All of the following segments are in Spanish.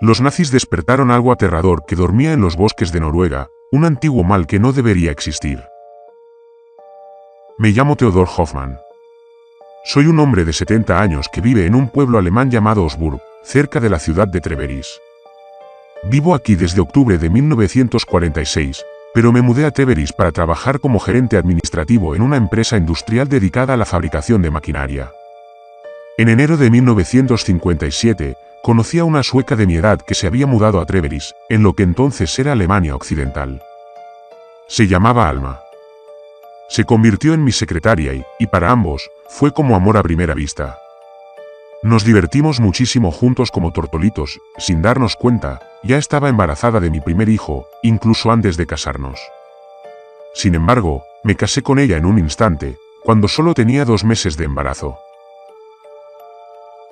Los nazis despertaron algo aterrador que dormía en los bosques de Noruega, un antiguo mal que no debería existir. Me llamo Theodor Hoffmann. Soy un hombre de 70 años que vive en un pueblo alemán llamado Osburg, cerca de la ciudad de Treveris. Vivo aquí desde octubre de 1946, pero me mudé a Treveris para trabajar como gerente administrativo en una empresa industrial dedicada a la fabricación de maquinaria. En enero de 1957, conocí a una sueca de mi edad que se había mudado a Treveris, en lo que entonces era Alemania Occidental. Se llamaba Alma. Se convirtió en mi secretaria y para ambos, fue como amor a primera vista. Nos divertimos muchísimo juntos como tortolitos, sin darnos cuenta, ya estaba embarazada de mi primer hijo, incluso antes de casarnos. Sin embargo, me casé con ella en un instante, cuando solo tenía 2 meses de embarazo.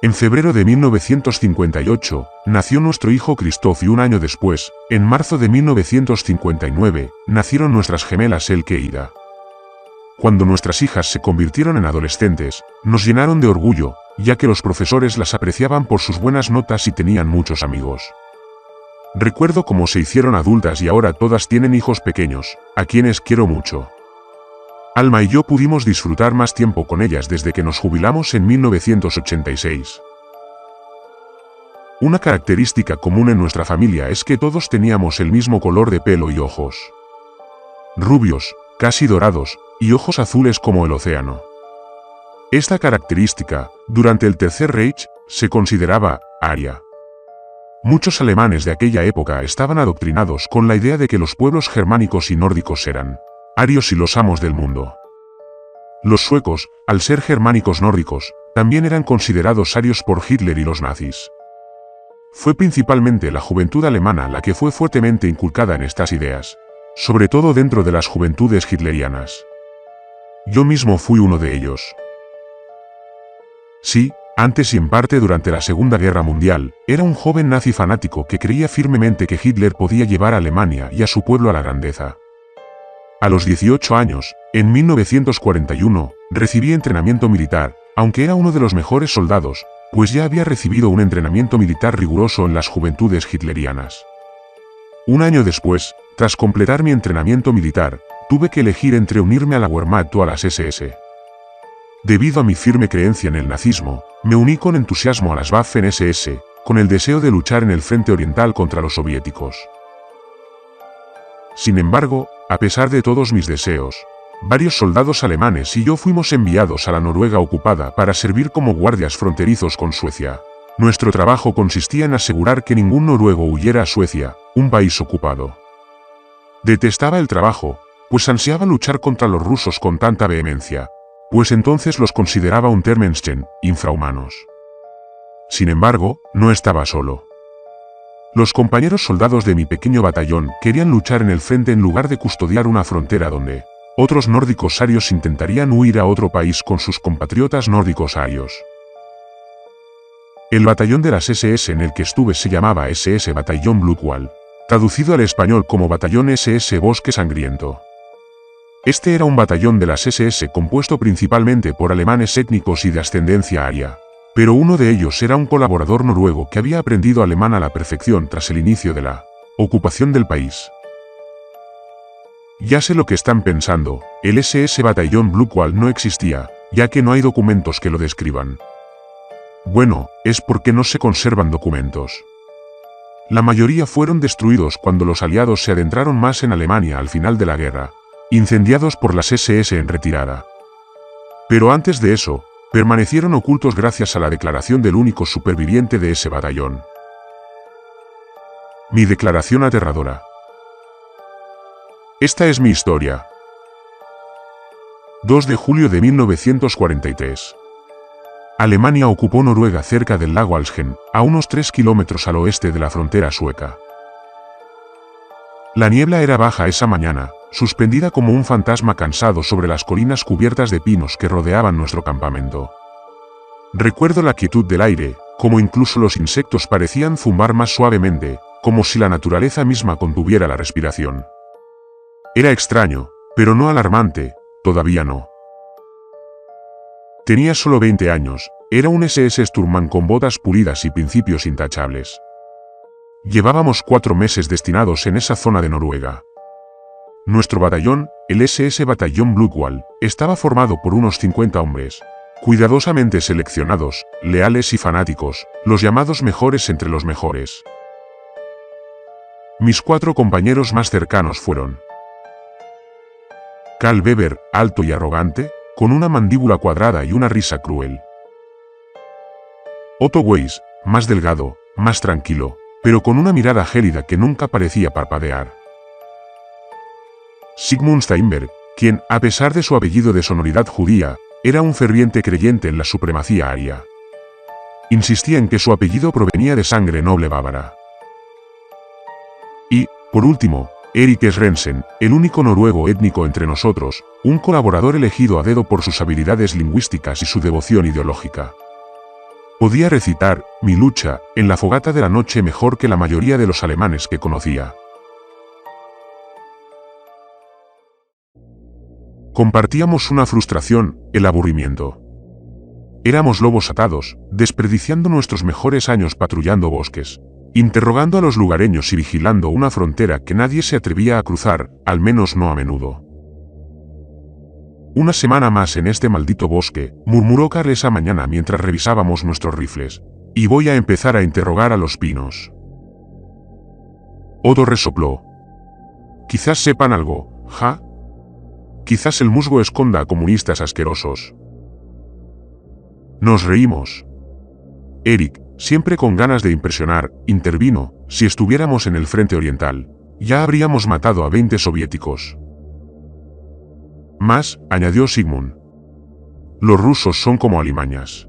En febrero de 1958, nació nuestro hijo Christoph y un año después, en marzo de 1959, nacieron nuestras gemelas Elke e Ida. Cuando nuestras hijas se convirtieron en adolescentes, nos llenaron de orgullo, ya que los profesores las apreciaban por sus buenas notas y tenían muchos amigos. Recuerdo cómo se hicieron adultas y ahora todas tienen hijos pequeños, a quienes quiero mucho. Alma y yo pudimos disfrutar más tiempo con ellas desde que nos jubilamos en 1986. Una característica común en nuestra familia es que todos teníamos el mismo color de pelo y ojos. Rubios, casi dorados, y ojos azules como el océano. Esta característica, durante el Tercer Reich, se consideraba aria. Muchos alemanes de aquella época estaban adoctrinados con la idea de que los pueblos germánicos y nórdicos eran arios y los amos del mundo. Los suecos, al ser germánicos nórdicos, también eran considerados arios por Hitler y los nazis. Fue principalmente la juventud alemana la que fue fuertemente inculcada en estas ideas, sobre todo dentro de las juventudes hitlerianas. Yo mismo fui uno de ellos. Sí, antes y en parte durante la Segunda Guerra Mundial, era un joven nazi fanático que creía firmemente que Hitler podía llevar a Alemania y a su pueblo a la grandeza. A los 18 años, en 1941, recibí entrenamiento militar, aunque era uno de los mejores soldados, pues ya había recibido un entrenamiento militar riguroso en las juventudes hitlerianas. Un año después, tras completar mi entrenamiento militar, tuve que elegir entre unirme a la Wehrmacht o a las SS. Debido a mi firme creencia en el nazismo, me uní con entusiasmo a las Waffen-SS, con el deseo de luchar en el frente oriental contra los soviéticos. Sin embargo, a pesar de todos mis deseos, varios soldados alemanes y yo fuimos enviados a la Noruega ocupada para servir como guardias fronterizos con Suecia. Nuestro trabajo consistía en asegurar que ningún noruego huyera a Suecia, un país ocupado. Detestaba el trabajo, pues ansiaba luchar contra los rusos con tanta vehemencia, pues entonces los consideraba Untermenschen, infrahumanos. Sin embargo, no estaba solo. Los compañeros soldados de mi pequeño batallón querían luchar en el frente en lugar de custodiar una frontera donde otros nórdicos arios intentarían huir a otro país con sus compatriotas nórdicos arios. El batallón de las SS en el que estuve se llamaba SS Batallón Blutwall, traducido al español como Batallón SS Bosque Sangriento. Este era un batallón de las SS compuesto principalmente por alemanes étnicos y de ascendencia aria, pero uno de ellos era un colaborador noruego que había aprendido alemán a la perfección tras el inicio de la ocupación del país. Ya sé lo que están pensando, el SS Batallón Blutwall no existía, ya que no hay documentos que lo describan. Bueno, es porque no se conservan documentos. La mayoría fueron destruidos cuando los aliados se adentraron más en Alemania al final de la guerra, incendiados por las SS en retirada. Pero antes de eso, permanecieron ocultos gracias a la declaración del único superviviente de ese batallón. Mi declaración aterradora. Esta es mi historia. 2 de julio de 1943. Alemania ocupó Noruega cerca del lago Alsgen, a unos 3 kilómetros al oeste de la frontera sueca. La niebla era baja esa mañana, suspendida como un fantasma cansado sobre las colinas cubiertas de pinos que rodeaban nuestro campamento. Recuerdo la quietud del aire, como incluso los insectos parecían zumbar más suavemente, como si la naturaleza misma contuviera la respiración. Era extraño, pero no alarmante, todavía no. Tenía solo 20 años, era un SS Sturmmann con botas pulidas y principios intachables. Llevábamos 4 meses destinados en esa zona de Noruega. Nuestro batallón, el SS Batallón Blodwall, estaba formado por unos 50 hombres, cuidadosamente seleccionados, leales y fanáticos, los llamados mejores entre los mejores. Mis 4 compañeros más cercanos fueron Karl Weber, alto y arrogante, con una mandíbula cuadrada y una risa cruel. Otto Weiss, más delgado, más tranquilo, pero con una mirada gélida que nunca parecía parpadear. Sigmund Steinberg, quien, a pesar de su apellido de sonoridad judía, era un ferviente creyente en la supremacía aria. Insistía en que su apellido provenía de sangre noble bávara. Y, por último, Erik Srensen, el único noruego étnico entre nosotros, un colaborador elegido a dedo por sus habilidades lingüísticas y su devoción ideológica. Podía recitar Mi lucha en la fogata de la noche mejor que la mayoría de los alemanes que conocía. Compartíamos una frustración, el aburrimiento. Éramos lobos atados, desperdiciando nuestros mejores años patrullando bosques, interrogando a los lugareños y vigilando una frontera que nadie se atrevía a cruzar, al menos no a menudo. Una semana más en este maldito bosque, murmuró Karl esa mañana mientras revisábamos nuestros rifles. Y voy a empezar a interrogar a los pinos. Otto resopló. Quizás sepan algo, ¿ja? Quizás el musgo esconda a comunistas asquerosos. Nos reímos. Erik, siempre con ganas de impresionar, intervino. Si estuviéramos en el frente oriental, ya habríamos matado a 20 soviéticos. Más, añadió Sigmund. Los rusos son como alimañas.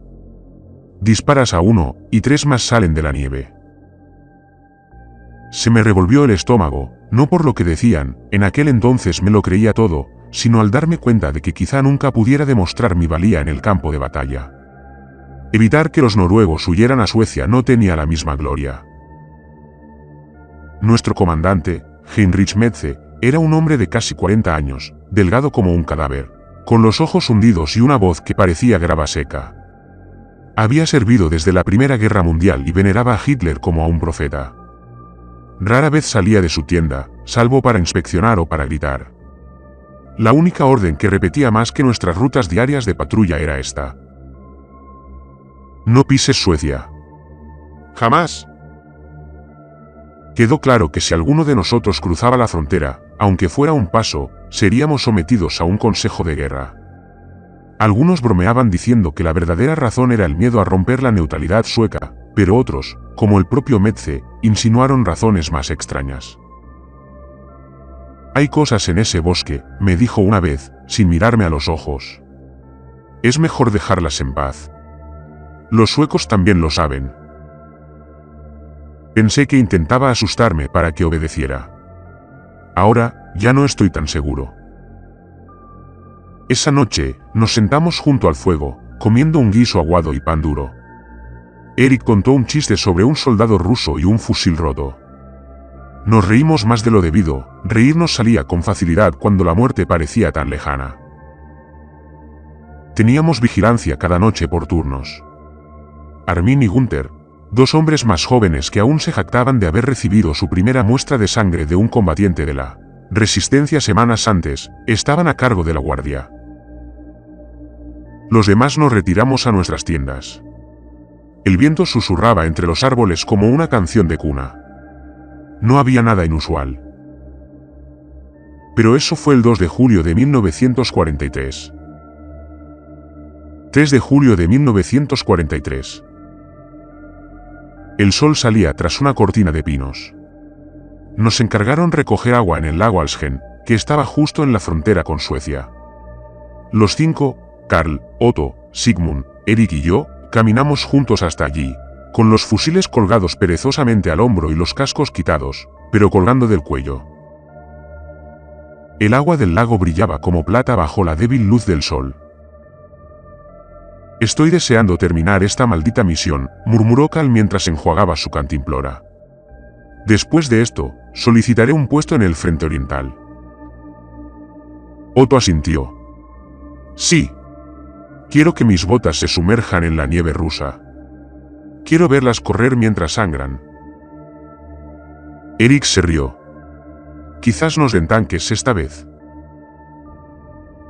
Disparas a uno, y 3 más salen de la nieve. Se me revolvió el estómago, no por lo que decían, en aquel entonces me lo creía todo, sino al darme cuenta de que quizá nunca pudiera demostrar mi valía en el campo de batalla. Evitar que los noruegos huyeran a Suecia no tenía la misma gloria. Nuestro comandante, Heinrich Metze, era un hombre de casi 40 años, delgado como un cadáver, con los ojos hundidos y una voz que parecía grava seca. Había servido desde la Primera Guerra Mundial y veneraba a Hitler como a un profeta. Rara vez salía de su tienda, salvo para inspeccionar o para gritar. La única orden que repetía más que nuestras rutas diarias de patrulla era esta: no pises Suecia. Jamás. Quedó claro que si alguno de nosotros cruzaba la frontera, aunque fuera un paso, seríamos sometidos a un consejo de guerra. Algunos bromeaban diciendo que la verdadera razón era el miedo a romper la neutralidad sueca, pero otros, como el propio Metze, insinuaron razones más extrañas. Hay cosas en ese bosque, me dijo una vez, sin mirarme a los ojos. Es mejor dejarlas en paz. Los suecos también lo saben. Pensé que intentaba asustarme para que obedeciera. Ahora, ya no estoy tan seguro. Esa noche, nos sentamos junto al fuego, comiendo un guiso aguado y pan duro. Erik contó un chiste sobre un soldado ruso y un fusil roto. Nos reímos más de lo debido, reírnos salía con facilidad cuando la muerte parecía tan lejana. Teníamos vigilancia cada noche por turnos. Armin y Gunther, 2 hombres más jóvenes que aún se jactaban de haber recibido su primera muestra de sangre de un combatiente de la Resistencia semanas antes, estaban a cargo de la guardia. Los demás nos retiramos a nuestras tiendas. El viento susurraba entre los árboles como una canción de cuna. No había nada inusual. Pero eso fue el 2 de julio de 1943. 3 de julio de 1943. El sol salía tras una cortina de pinos. Nos encargaron recoger agua en el lago Alsgen, que estaba justo en la frontera con Suecia. Los 5, Karl, Otto, Sigmund, Erik y yo, caminamos juntos hasta allí, con los fusiles colgados perezosamente al hombro y los cascos quitados, pero colgando del cuello. El agua del lago brillaba como plata bajo la débil luz del sol. Estoy deseando terminar esta maldita misión, murmuró Karl mientras enjuagaba su cantimplora. Después de esto, solicitaré un puesto en el frente oriental. Otto asintió. Sí. Quiero que mis botas se sumerjan en la nieve rusa. Quiero verlas correr mientras sangran. Eric se rió. Quizás nos den tanques esta vez.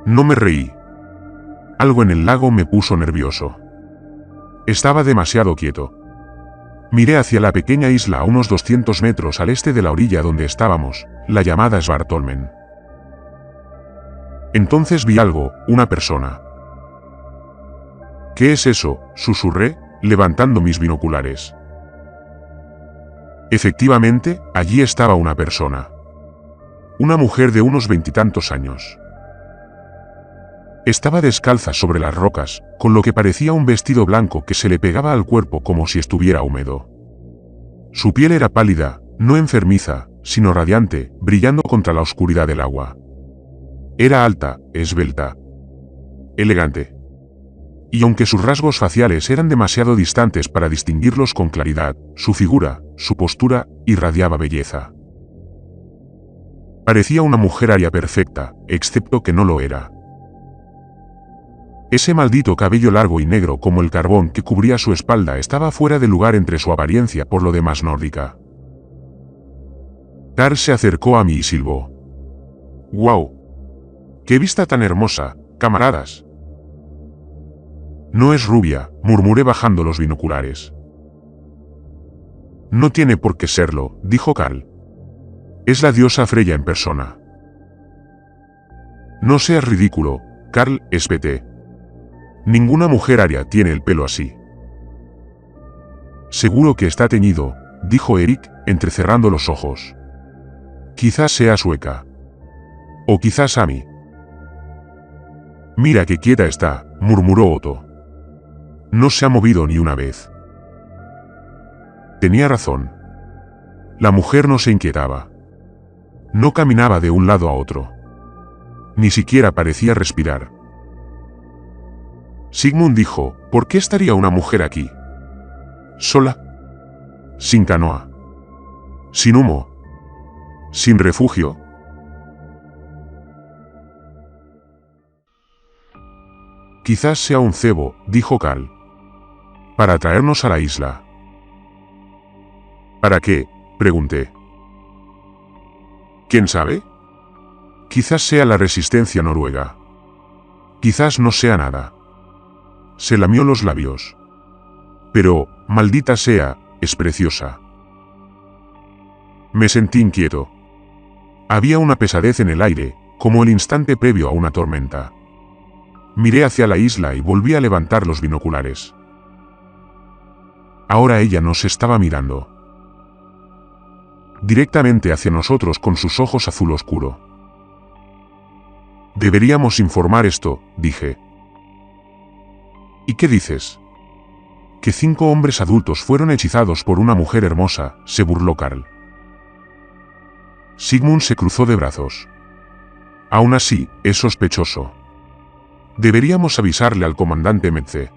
No me reí. Algo en el lago me puso nervioso. Estaba demasiado quieto. Miré hacia la pequeña isla a unos 200 metros al este de la orilla donde estábamos, la llamada Svartholmen. Entonces vi algo, una persona. ¿Qué es eso?, susurré, levantando mis binoculares. Efectivamente, allí estaba una persona. Una mujer de unos 20 años. Estaba descalza sobre las rocas, con lo que parecía un vestido blanco que se le pegaba al cuerpo como si estuviera húmedo. Su piel era pálida, no enfermiza, sino radiante, brillando contra la oscuridad del agua. Era alta, esbelta, elegante. Y aunque sus rasgos faciales eran demasiado distantes para distinguirlos con claridad, su figura, su postura, irradiaba belleza. Parecía una mujer aria perfecta, excepto que no lo era. Ese maldito cabello largo y negro como el carbón que cubría su espalda estaba fuera de lugar entre su apariencia por lo demás nórdica. Carl se acercó a mí y silbó. ¡Guau! ¡Qué vista tan hermosa, camaradas! No es rubia, murmuré bajando los binoculares. No tiene por qué serlo, dijo Carl. Es la diosa Freya en persona. No seas ridículo, Carl, espeté. Ninguna mujer aria tiene el pelo así. Seguro que está teñido, dijo Eric, entrecerrando los ojos. Quizás sea sueca. O quizás Ami. Mira qué quieta está, murmuró Otto. No se ha movido ni una vez. Tenía razón. La mujer no se inquietaba. No caminaba de un lado a otro. Ni siquiera parecía respirar. Sigmund dijo, ¿por qué estaría una mujer aquí? ¿Sola? Sin canoa. Sin humo. Sin refugio. Quizás sea un cebo, dijo Carl. Para traernos a la isla. ¿Para qué?, pregunté. ¿Quién sabe? Quizás sea la resistencia noruega. Quizás no sea nada. Se lamió los labios. Pero, maldita sea, es preciosa. Me sentí inquieto. Había una pesadez en el aire, como el instante previo a una tormenta. Miré hacia la isla y volví a levantar los binoculares. Ahora ella nos estaba mirando. Directamente hacia nosotros con sus ojos azul oscuro. Deberíamos informar esto, dije. ¿Y qué dices? Que 5 hombres adultos fueron hechizados por una mujer hermosa, se burló Carl. Sigmund se cruzó de brazos. Aún así, es sospechoso. Deberíamos avisarle al comandante Metze.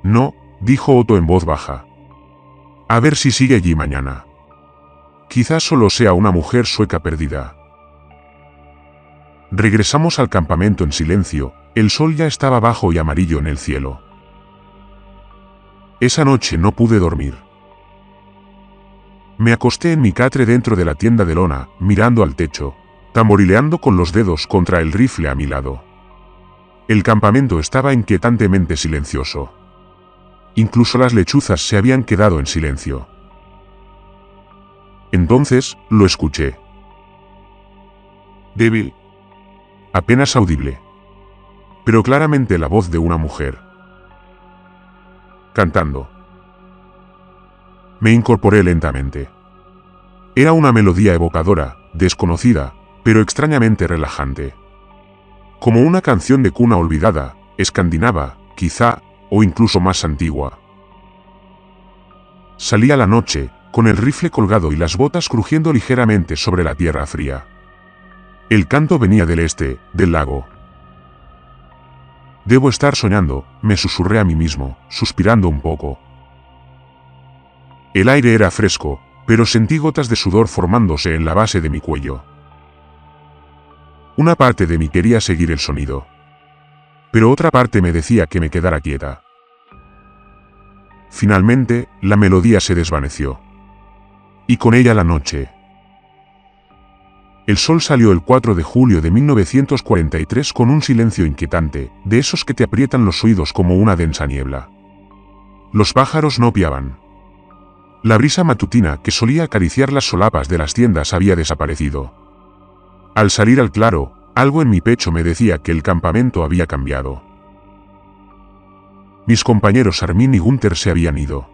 No, dijo Otto en voz baja. A ver si sigue allí mañana. Quizás solo sea una mujer sueca perdida. Regresamos al campamento en silencio, el sol ya estaba bajo y amarillo en el cielo. Esa noche no pude dormir. Me acosté en mi catre dentro de la tienda de lona, mirando al techo, tamborileando con los dedos contra el rifle a mi lado. El campamento estaba inquietantemente silencioso. Incluso las lechuzas se habían quedado en silencio. Entonces, lo escuché. Débil. Apenas audible. Pero claramente la voz de una mujer. Cantando. Me incorporé lentamente. Era una melodía evocadora, desconocida, pero extrañamente relajante. Como una canción de cuna olvidada, escandinava, quizá, o incluso más antigua. Salí a la noche, con el rifle colgado y las botas crujiendo ligeramente sobre la tierra fría. El canto venía del este, del lago. Debo estar soñando, me susurré a mí mismo, suspirando un poco. El aire era fresco, pero sentí gotas de sudor formándose en la base de mi cuello. Una parte de mí quería seguir el sonido. Pero otra parte me decía que me quedara quieta. Finalmente, la melodía se desvaneció. y con ella la noche. El sol salió el 4 de julio de 1943 con un silencio inquietante, de esos que te aprietan los oídos como una densa niebla. Los pájaros no piaban. La brisa matutina que solía acariciar las solapas de las tiendas había desaparecido. Al salir al claro, algo en mi pecho me decía que el campamento había cambiado. Mis compañeros Armin y Gunther se habían ido.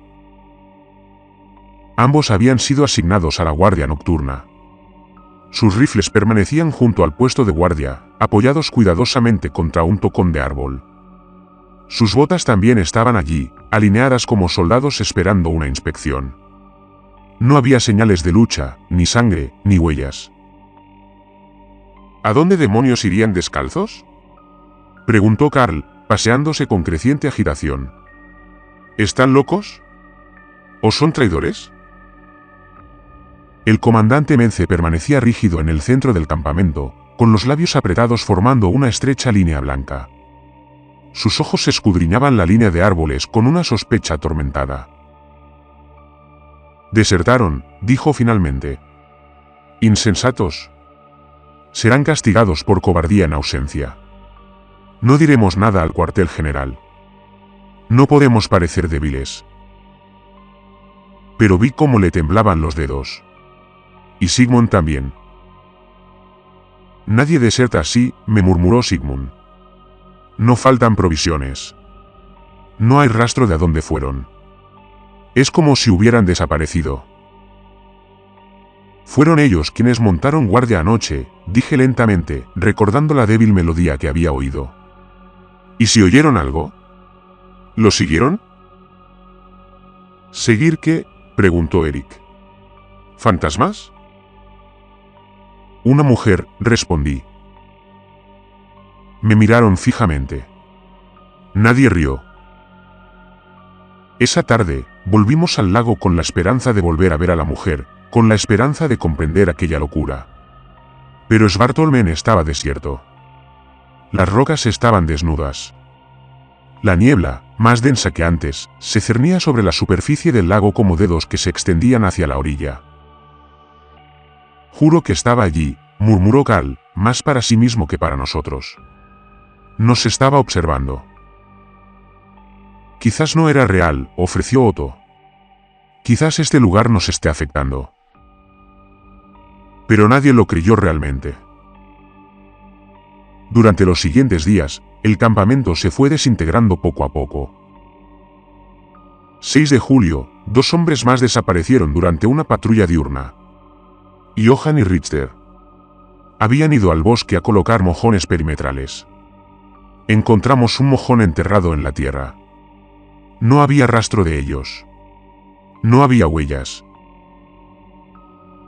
Ambos habían sido asignados a la guardia nocturna. Sus rifles permanecían junto al puesto de guardia, apoyados cuidadosamente contra un tocón de árbol. Sus botas también estaban allí, alineadas como soldados esperando una inspección. No había señales de lucha, ni sangre, ni huellas. ¿A dónde demonios irían descalzos?, preguntó Karl, paseándose con creciente agitación. ¿Están locos? ¿O son traidores? El comandante Mence permanecía rígido en el centro del campamento, con los labios apretados formando una estrecha línea blanca. Sus ojos escudriñaban la línea de árboles con una sospecha atormentada. «Desertaron», dijo finalmente. «Insensatos. Serán castigados por cobardía en ausencia. No diremos nada al cuartel general. No podemos parecer débiles». Pero vi cómo le temblaban los dedos. Y Sigmund también. «Nadie deserta así», me murmuró Sigmund. «No faltan provisiones. No hay rastro de a dónde fueron. Es como si hubieran desaparecido». «Fueron ellos quienes montaron guardia anoche», dije lentamente, recordando la débil melodía que había oído. «¿Y si oyeron algo? ¿Lo siguieron?» «¿Seguir qué?», preguntó Eric. «¿Fantasmas?» «Una mujer», respondí. Me miraron fijamente. Nadie rió. Esa tarde, volvimos al lago con la esperanza de volver a ver a la mujer, con la esperanza de comprender aquella locura. Pero Svartholmen estaba desierto. Las rocas estaban desnudas. La niebla, más densa que antes, se cernía sobre la superficie del lago como dedos que se extendían hacia la orilla. «Juro que estaba allí», murmuró Karl, más para sí mismo que para nosotros. Nos estaba observando. «Quizás no era real», ofreció Otto. «Quizás este lugar nos esté afectando». Pero nadie lo creyó realmente. Durante los siguientes días, el campamento se fue desintegrando poco a poco. 6 de julio, 2 hombres más desaparecieron durante una patrulla diurna. Johann y Richter habían ido al bosque a colocar mojones perimetrales. Encontramos un mojón enterrado en la tierra. No había rastro de ellos. No había huellas.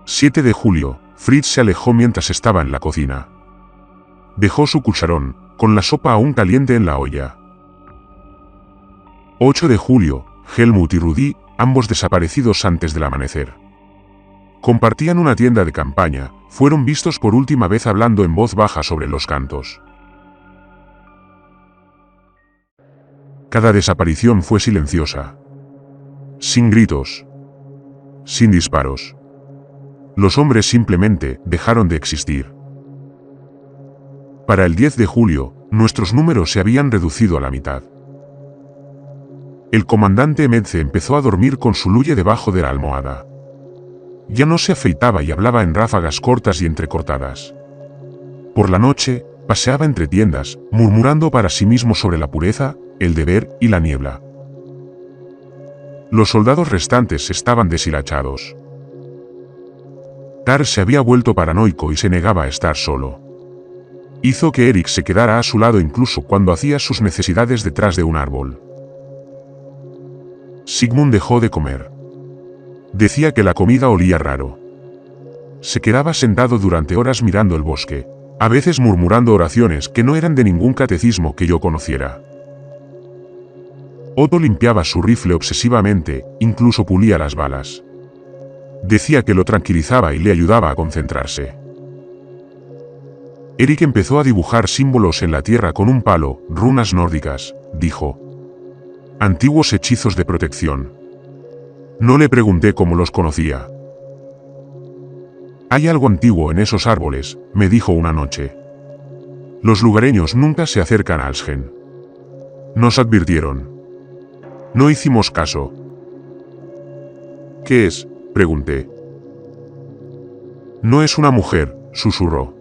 7 de julio, Fritz se alejó mientras estaba en la cocina. Dejó su cucharón, con la sopa aún caliente en la olla. 8 de julio, Helmut y Rudi, ambos desaparecidos antes del amanecer. Compartían una tienda de campaña, fueron vistos por última vez hablando en voz baja sobre los cantos. Cada desaparición fue silenciosa. Sin gritos. Sin disparos. Los hombres simplemente dejaron de existir. Para el 10 de julio, nuestros números se habían reducido a la mitad. El comandante Metze empezó a dormir con su luye debajo de la almohada. Ya no se afeitaba y hablaba en ráfagas cortas y entrecortadas. Por la noche, paseaba entre tiendas, murmurando para sí mismo sobre la pureza, el deber y la niebla. Los soldados restantes estaban deshilachados. Tar se había vuelto paranoico y se negaba a estar solo. Hizo que Eric se quedara a su lado incluso cuando hacía sus necesidades detrás de un árbol. Sigmund dejó de comer. Decía que la comida olía raro. Se quedaba sentado durante horas mirando el bosque, a veces murmurando oraciones que no eran de ningún catecismo que yo conociera. Otto limpiaba su rifle obsesivamente, incluso pulía las balas. Decía que lo tranquilizaba y le ayudaba a concentrarse. Eric empezó a dibujar símbolos en la tierra con un palo, runas nórdicas, dijo. Antiguos hechizos de protección. No le pregunté cómo los conocía. Hay algo antiguo en esos árboles, me dijo una noche. Los lugareños nunca se acercan a Alsgen. Nos advirtieron. No hicimos caso. ¿Qué es?, pregunté. No es una mujer, susurró.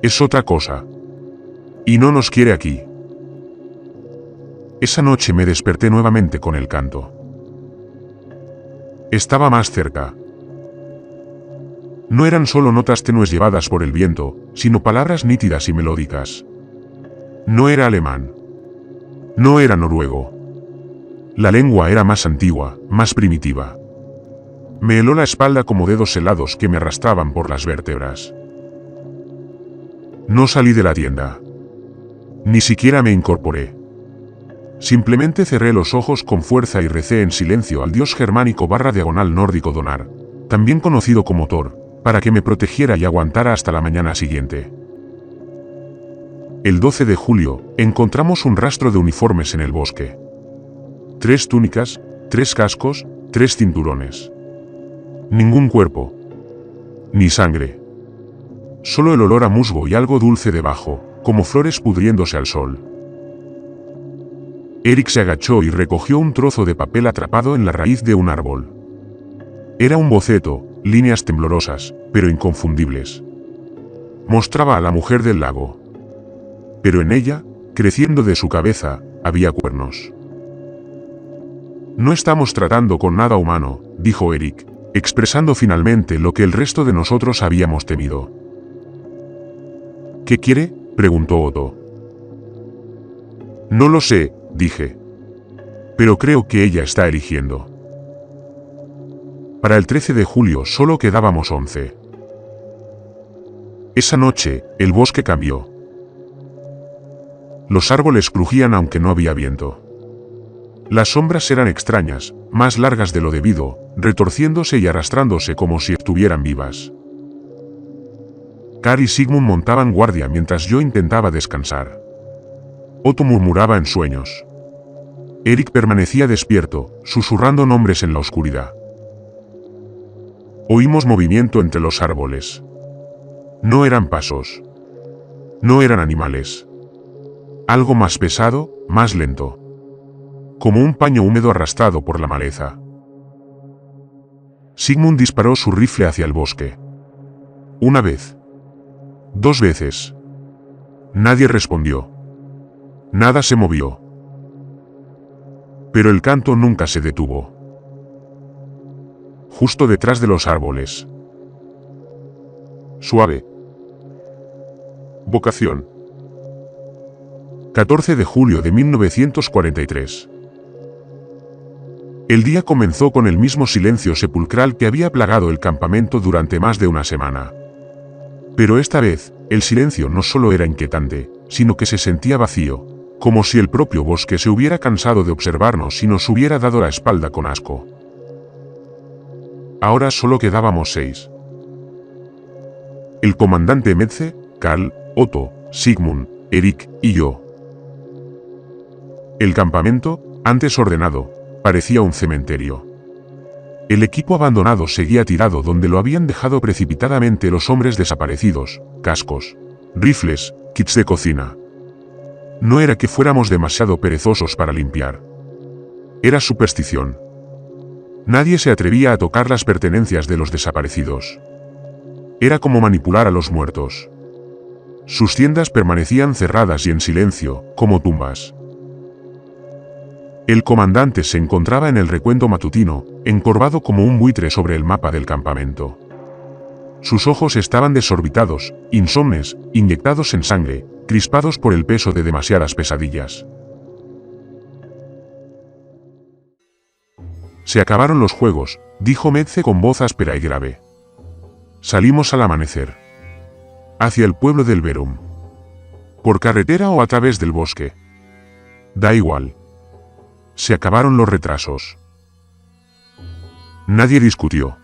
Es otra cosa. Y no nos quiere aquí. Esa noche me desperté nuevamente con el canto. Estaba más cerca. No eran solo notas tenues llevadas por el viento, sino palabras nítidas y melódicas. No era alemán. No era noruego. La lengua era más antigua, más primitiva. Me heló la espalda como dedos helados que me arrastraban por las vértebras. No salí de la tienda. Ni siquiera me incorporé. Simplemente cerré los ojos con fuerza y recé en silencio al dios germánico / nórdico Donar, también conocido como Thor, para que me protegiera y aguantara hasta la mañana siguiente. El 12 de julio, encontramos un rastro de uniformes en el bosque. 3 túnicas, 3 cascos, 3 cinturones. Ningún cuerpo. Ni sangre. Solo el olor a musgo y algo dulce debajo, como flores pudriéndose al sol. Eric se agachó y recogió un trozo de papel atrapado en la raíz de un árbol. Era un boceto, líneas temblorosas, pero inconfundibles. Mostraba a la mujer del lago. Pero en ella, creciendo de su cabeza, había cuernos. No estamos tratando con nada humano, dijo Eric, expresando finalmente lo que el resto de nosotros habíamos temido. ¿Qué quiere?, preguntó Otto. No lo sé, dije. Pero creo que ella está eligiendo. Para el 13 de julio solo quedábamos 11. Esa noche, el bosque cambió. Los árboles crujían aunque no había viento. Las sombras eran extrañas, más largas de lo debido, retorciéndose y arrastrándose como si estuvieran vivas. Karl y Sigmund montaban guardia mientras yo intentaba descansar. Otto murmuraba en sueños. Eric permanecía despierto, susurrando nombres en la oscuridad. Oímos movimiento entre los árboles. No eran pasos. No eran animales. Algo más pesado, más lento. Como un paño húmedo arrastrado por la maleza. Sigmund disparó su rifle hacia el bosque. Una vez. 2 veces. Nadie respondió. Nada se movió. Pero el canto nunca se detuvo. Justo detrás de los árboles. Suave. Vocación. 14 de julio de 1943. El día comenzó con el mismo silencio sepulcral que había plagado el campamento durante más de una semana. Pero esta vez, el silencio no solo era inquietante, sino que se sentía vacío, como si el propio bosque se hubiera cansado de observarnos y nos hubiera dado la espalda con asco. Ahora solo quedábamos 6. El comandante Metze, Karl, Otto, Sigmund, Eric y yo. El campamento, antes ordenado, parecía un cementerio. El equipo abandonado seguía tirado donde lo habían dejado precipitadamente los hombres desaparecidos, cascos, rifles, kits de cocina. No era que fuéramos demasiado perezosos para limpiar. Era superstición. Nadie se atrevía a tocar las pertenencias de los desaparecidos. Era como manipular a los muertos. Sus tiendas permanecían cerradas y en silencio, como tumbas. El comandante se encontraba en el recuento matutino, encorvado como un buitre sobre el mapa del campamento. Sus ojos estaban desorbitados, insomnes, inyectados en sangre, crispados por el peso de demasiadas pesadillas. Se acabaron los juegos, dijo Metze con voz áspera y grave. Salimos al amanecer. Hacia el pueblo del Verum. ¿Por carretera o a través del bosque? Da igual. Se acabaron los retrasos. Nadie discutió.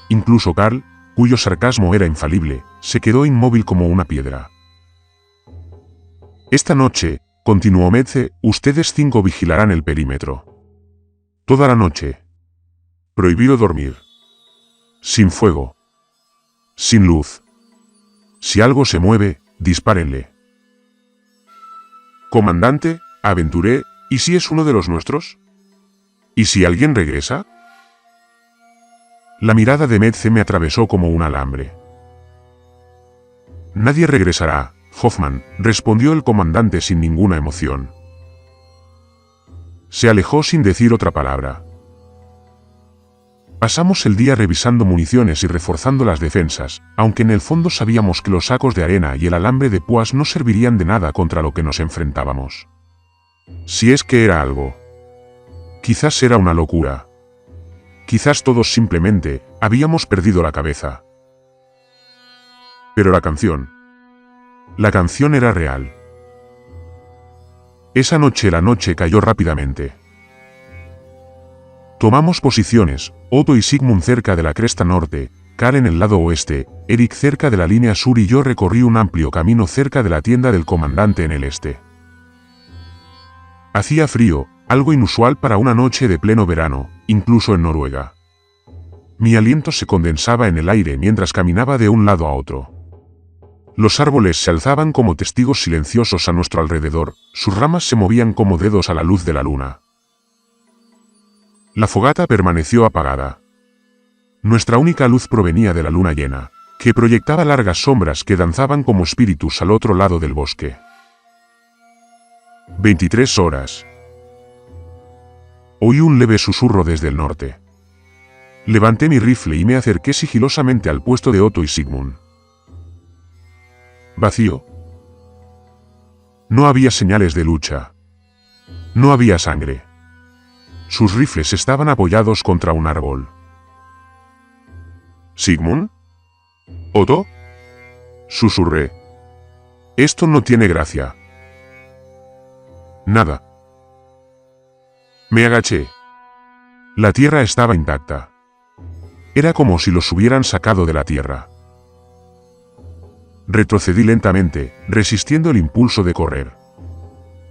Incluso Karl, cuyo sarcasmo era infalible, se quedó inmóvil como una piedra. Esta noche, continuó Metze, ustedes 5 vigilarán el perímetro. Toda la noche. Prohibido dormir. Sin fuego. Sin luz. Si algo se mueve, dispárenle. Comandante, aventuré, ¿y si es uno de los nuestros? ¿Y si alguien regresa? La mirada de Metze me atravesó como un alambre. Nadie regresará, Hoffman, respondió el comandante sin ninguna emoción. Se alejó sin decir otra palabra. Pasamos el día revisando municiones y reforzando las defensas, aunque en el fondo sabíamos que los sacos de arena y el alambre de púas no servirían de nada contra lo que nos enfrentábamos. Si es que era algo. Quizás era una locura. Quizás todos simplemente habíamos perdido la cabeza. Pero la canción era real. Esa noche la noche cayó rápidamente. Tomamos posiciones, Otto y Sigmund cerca de la cresta norte, Karl en el lado oeste, Erik cerca de la línea sur y yo recorrí un amplio camino cerca de la tienda del comandante en el este. Hacía frío, algo inusual para una noche de pleno verano, incluso en Noruega. Mi aliento se condensaba en el aire mientras caminaba de un lado a otro. Los árboles se alzaban como testigos silenciosos a nuestro alrededor, sus ramas se movían como dedos a la luz de la luna. La fogata permaneció apagada. Nuestra única luz provenía de la luna llena, que proyectaba largas sombras que danzaban como espíritus al otro lado del bosque. 23 horas. Oí un leve susurro desde el norte. Levanté mi rifle y me acerqué sigilosamente al puesto de Otto y Sigmund. Vacío. No había señales de lucha. No había sangre. Sus rifles estaban apoyados contra un árbol. ¿Sigmund? ¿Otto? Susurré. Esto no tiene gracia. Nada. Me agaché. La tierra estaba intacta. Era como si los hubieran sacado de la tierra. Retrocedí lentamente, resistiendo el impulso de correr.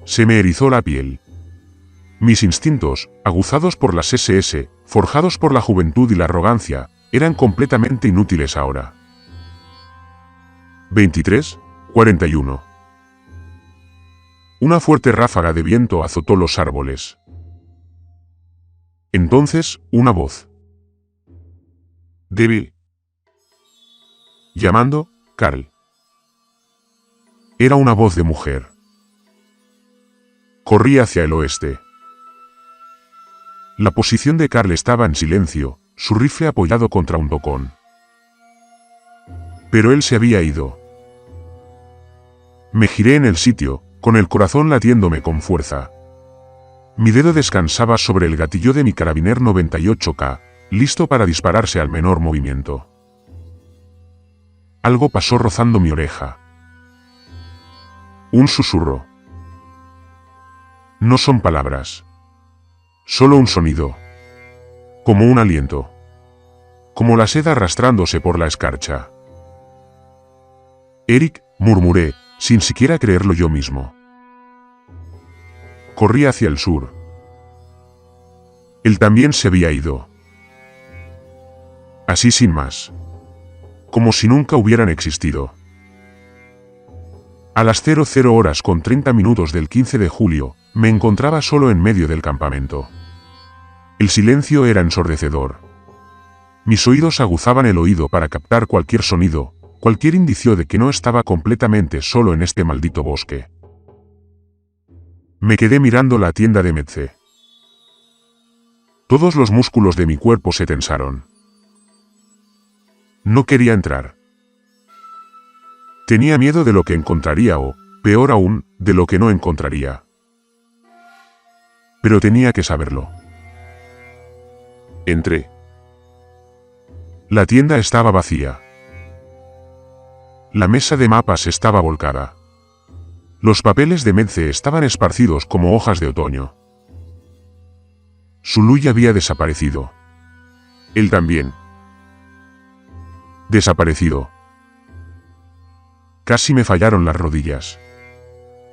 Se me erizó la piel. Mis instintos, aguzados por las SS, forjados por la juventud y la arrogancia, eran completamente inútiles ahora. 23:41. Una fuerte ráfaga de viento azotó los árboles. Entonces, una voz. Débil. Llamando, Karl. Era una voz de mujer. Corrí hacia el oeste. La posición de Karl estaba en silencio, su rifle apoyado contra un tocón. Pero él se había ido. Me giré en el sitio, con el corazón latiéndome con fuerza. Mi dedo descansaba sobre el gatillo de mi carabiner 98K, listo para dispararse al menor movimiento. Algo pasó rozando mi oreja. Un susurro. No son palabras. Solo un sonido. Como un aliento. Como la seda arrastrándose por la escarcha. Erik, murmuré, sin siquiera creerlo yo mismo. Corrí hacia el sur. Él también se había ido. Así sin más. Como si nunca hubieran existido. A las 00:30 del 15 de julio, me encontraba solo en medio del campamento. El silencio era ensordecedor. Mis oídos aguzaban el oído para captar cualquier sonido, cualquier indicio de que no estaba completamente solo en este maldito bosque. Me quedé mirando la tienda de Metze. Todos los músculos de mi cuerpo se tensaron. No quería entrar. Tenía miedo de lo que encontraría o, peor aún, de lo que no encontraría. Pero tenía que saberlo. Entré. La tienda estaba vacía. La mesa de mapas estaba volcada. Los papeles de Metze estaban esparcidos como hojas de otoño. Zuluy había desaparecido. Él también. Desaparecido. Casi me fallaron las rodillas.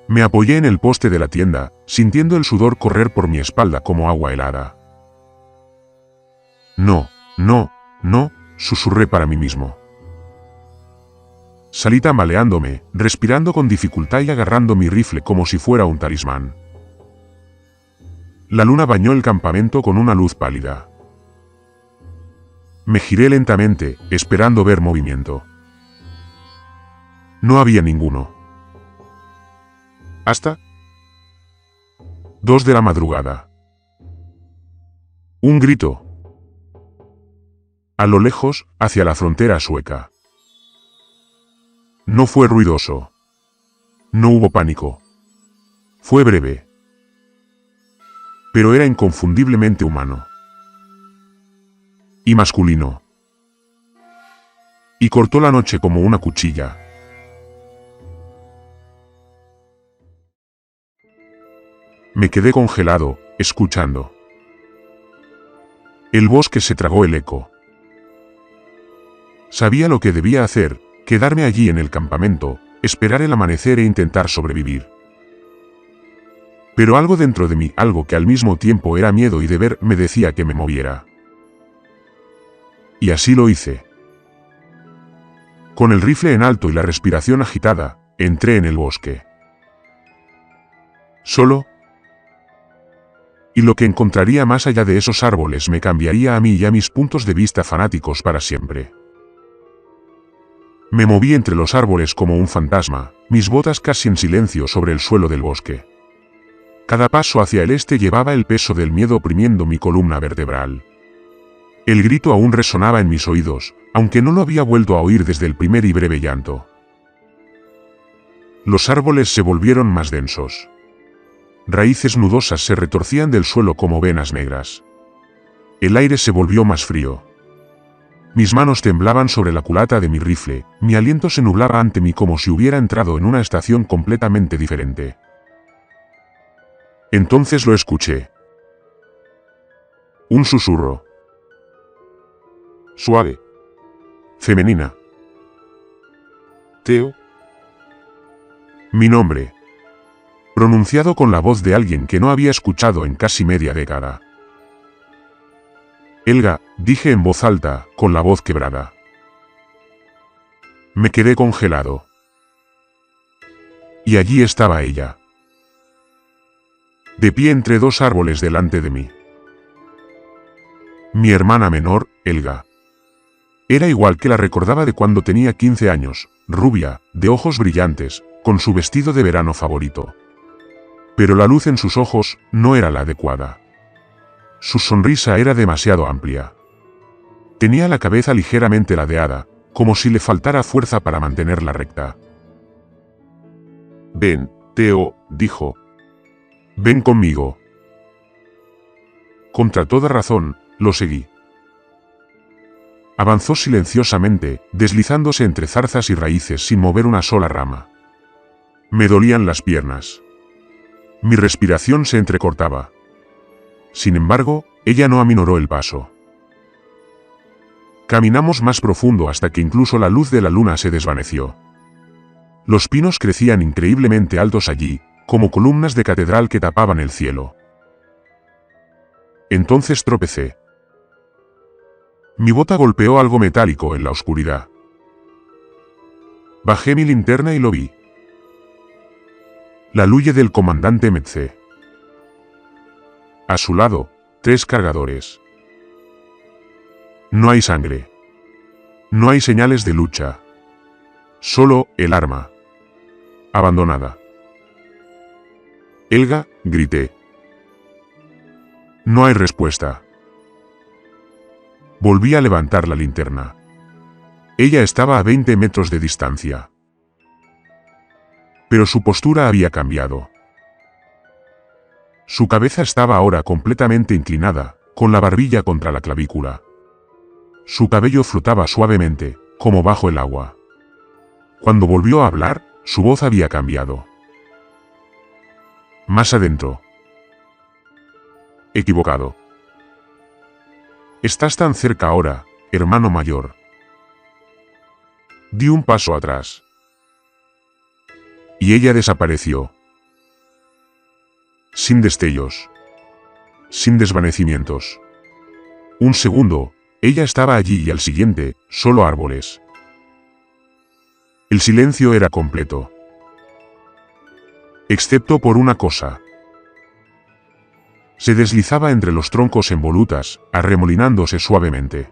Me apoyé en el poste de la tienda, sintiendo el sudor correr por mi espalda como agua helada. No, no, no, susurré para mí mismo. Salí tambaleándome, respirando con dificultad y agarrando mi rifle como si fuera un talismán. La luna bañó el campamento con una luz pálida. Me giré lentamente, esperando ver movimiento. No había ninguno. Hasta 2 de la madrugada. Un grito. A lo lejos, hacia la frontera sueca. No fue ruidoso. No hubo pánico. Fue breve. Pero era inconfundiblemente humano. Y masculino. Y cortó la noche como una cuchilla. Me quedé congelado, escuchando. El bosque se tragó el eco. Sabía lo que debía hacer, quedarme allí en el campamento, esperar el amanecer e intentar sobrevivir. Pero algo dentro de mí, algo que al mismo tiempo era miedo y deber, me decía que me moviera. Y así lo hice. Con el rifle en alto y la respiración agitada, entré en el bosque. Solo. Y lo que encontraría más allá de esos árboles me cambiaría a mí y a mis puntos de vista fanáticos para siempre. Me moví entre los árboles como un fantasma, mis botas casi en silencio sobre el suelo del bosque. Cada paso hacia el este llevaba el peso del miedo oprimiendo mi columna vertebral. El grito aún resonaba en mis oídos, aunque no lo había vuelto a oír desde el primer y breve llanto. Los árboles se volvieron más densos. Raíces nudosas se retorcían del suelo como venas negras. El aire se volvió más frío. Mis manos temblaban sobre la culata de mi rifle, mi aliento se nublaba ante mí como si hubiera entrado en una estación completamente diferente. Entonces lo escuché. Un susurro. Suave. Femenina. Theo. Mi nombre. Pronunciado con la voz de alguien que no había escuchado en casi media década. Helga, dije en voz alta, con la voz quebrada. Me quedé congelado. Y allí estaba ella. De pie entre 2 árboles delante de mí. Mi hermana menor, Helga. Era igual que la recordaba de cuando tenía 15 años, rubia, de ojos brillantes, con su vestido de verano favorito. Pero la luz en sus ojos no era la adecuada. Su sonrisa era demasiado amplia. Tenía la cabeza ligeramente ladeada, como si le faltara fuerza para mantenerla recta. Ven, Theo, dijo. Ven conmigo. Contra toda razón, lo seguí. Avanzó silenciosamente, deslizándose entre zarzas y raíces sin mover una sola rama. Me dolían las piernas. Mi respiración se entrecortaba. Sin embargo, ella no aminoró el paso. Caminamos más profundo hasta que incluso la luz de la luna se desvaneció. Los pinos crecían increíblemente altos allí, como columnas de catedral que tapaban el cielo. Entonces tropecé. Mi bota golpeó algo metálico en la oscuridad. Bajé mi linterna y lo vi. La luye del comandante Metze. A su lado, 3 cargadores. No hay sangre. No hay señales de lucha. Solo el arma. Abandonada. Helga, grité. No hay respuesta. Volví a levantar la linterna. Ella estaba a 20 metros de distancia. Pero su postura había cambiado. Su cabeza estaba ahora completamente inclinada, con la barbilla contra la clavícula. Su cabello flotaba suavemente, como bajo el agua. Cuando volvió a hablar, su voz había cambiado. Más adentro. Equivocado. Estás tan cerca ahora, hermano mayor. Di un paso atrás. Y ella desapareció. Sin destellos. Sin desvanecimientos. Un segundo, ella estaba allí y al siguiente, solo árboles. El silencio era completo. Excepto por una cosa. Se deslizaba entre los troncos en volutas, arremolinándose suavemente.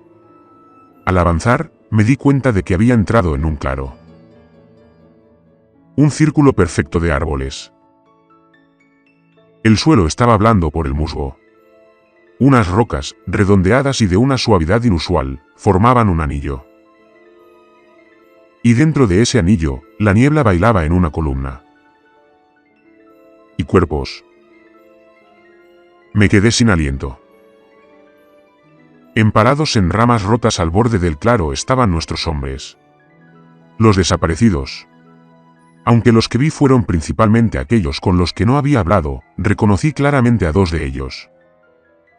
Al avanzar, me di cuenta de que había entrado en un claro. Un círculo perfecto de árboles. El suelo estaba blando por el musgo. Unas rocas, redondeadas y de una suavidad inusual, formaban un anillo. Y dentro de ese anillo, la niebla bailaba en una columna. Y cuerpos. Me quedé sin aliento. Emparados en ramas rotas al borde del claro estaban nuestros hombres. Los desaparecidos. Aunque los que vi fueron principalmente aquellos con los que no había hablado, reconocí claramente a dos de ellos.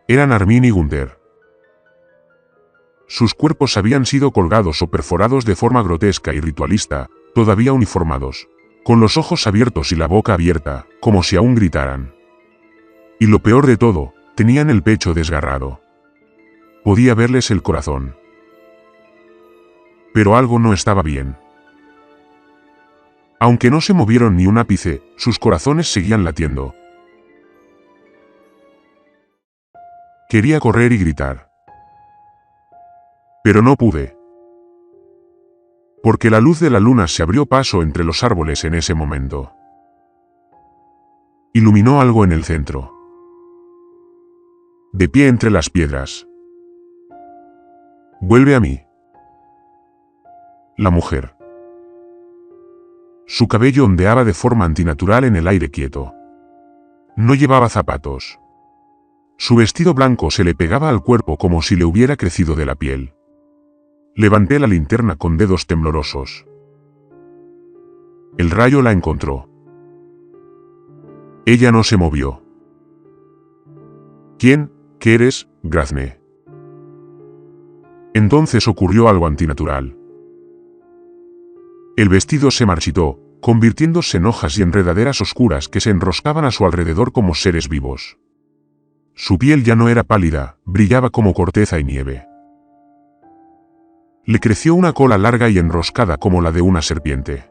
Eran Armin y Gunther. Sus cuerpos habían sido colgados o perforados de forma grotesca y ritualista, todavía uniformados, con los ojos abiertos y la boca abierta, como si aún gritaran. Y lo peor de todo, tenían el pecho desgarrado. Podía verles el corazón. Pero algo no estaba bien. Aunque no se movieron ni un ápice, sus corazones seguían latiendo. Quería correr y gritar. Pero no pude. Porque la luz de la luna se abrió paso entre los árboles en ese momento. Iluminó algo en el centro. De pie entre las piedras. Vuelve a mí. La mujer. Su cabello ondeaba de forma antinatural en el aire quieto. No llevaba zapatos. Su vestido blanco se le pegaba al cuerpo como si le hubiera crecido de la piel. Levanté la linterna con dedos temblorosos. El rayo la encontró. Ella no se movió. ¿Quién? ¿Qué eres, Grazne? Entonces ocurrió algo antinatural. El vestido se marchitó, convirtiéndose en hojas y enredaderas oscuras que se enroscaban a su alrededor como seres vivos. Su piel ya no era pálida, brillaba como corteza y nieve. Le creció una cola larga y enroscada como la de una serpiente.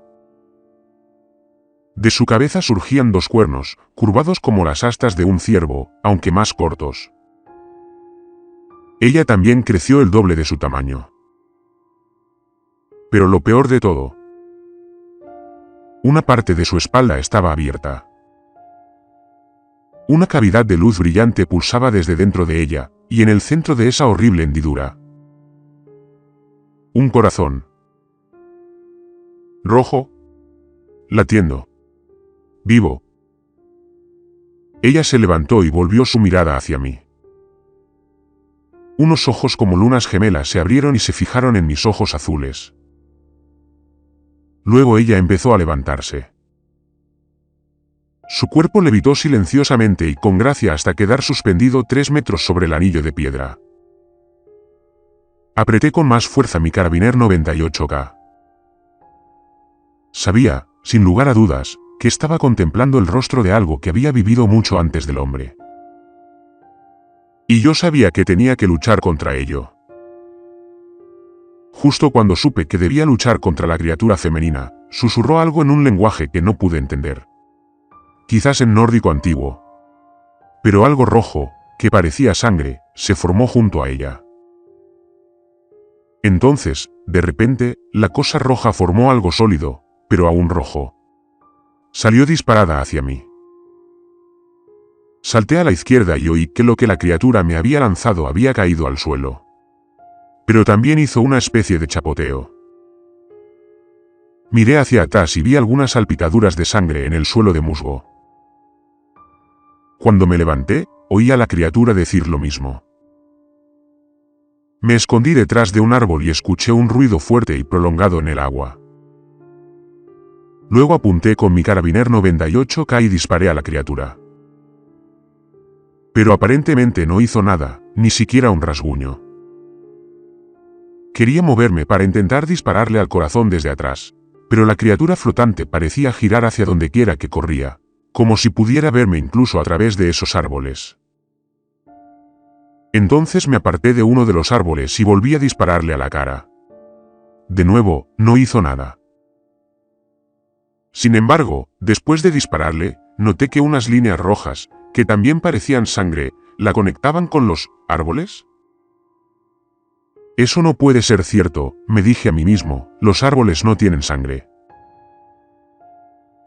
De su cabeza surgían dos cuernos, curvados como las astas de un ciervo, aunque más cortos. Ella también creció el doble de su tamaño. Pero lo peor de todo, una parte de su espalda estaba abierta. Una cavidad de luz brillante pulsaba desde dentro de ella, y en el centro de esa horrible hendidura, un corazón. Rojo. Latiendo. Vivo. Ella se levantó y volvió su mirada hacia mí. Unos ojos como lunas gemelas se abrieron y se fijaron en mis ojos azules. Luego ella empezó a levantarse. Su cuerpo levitó silenciosamente y con gracia hasta quedar suspendido 3 metros sobre el anillo de piedra. Apreté con más fuerza mi carabiner 98K. Sabía, sin lugar a dudas, que estaba contemplando el rostro de algo que había vivido mucho antes del hombre. Y yo sabía que tenía que luchar contra ello. Justo cuando supe que debía luchar contra la criatura femenina, susurró algo en un lenguaje que no pude entender. Quizás en nórdico antiguo. Pero algo rojo, que parecía sangre, se formó junto a ella. Entonces, de repente, la cosa roja formó algo sólido, pero aún rojo. Salió disparada hacia mí. Salté a la izquierda y oí que lo que la criatura me había lanzado había caído al suelo. Pero también hizo una especie de chapoteo. Miré hacia atrás y vi algunas salpicaduras de sangre en el suelo de musgo. Cuando me levanté, oí a la criatura decir lo mismo. Me escondí detrás de un árbol y escuché un ruido fuerte y prolongado en el agua. Luego apunté con mi carabiner 98K y disparé a la criatura. Pero aparentemente no hizo nada, ni siquiera un rasguño. Quería moverme para intentar dispararle al corazón desde atrás, pero la criatura flotante parecía girar hacia donde quiera que corría, como si pudiera verme incluso a través de esos árboles. Entonces me aparté de uno de los árboles y volví a dispararle a la cara. De nuevo, no hizo nada. Sin embargo, después de dispararle, noté que unas líneas rojas, que también parecían sangre, la conectaban con los árboles. Eso no puede ser cierto, me dije a mí mismo, los árboles no tienen sangre.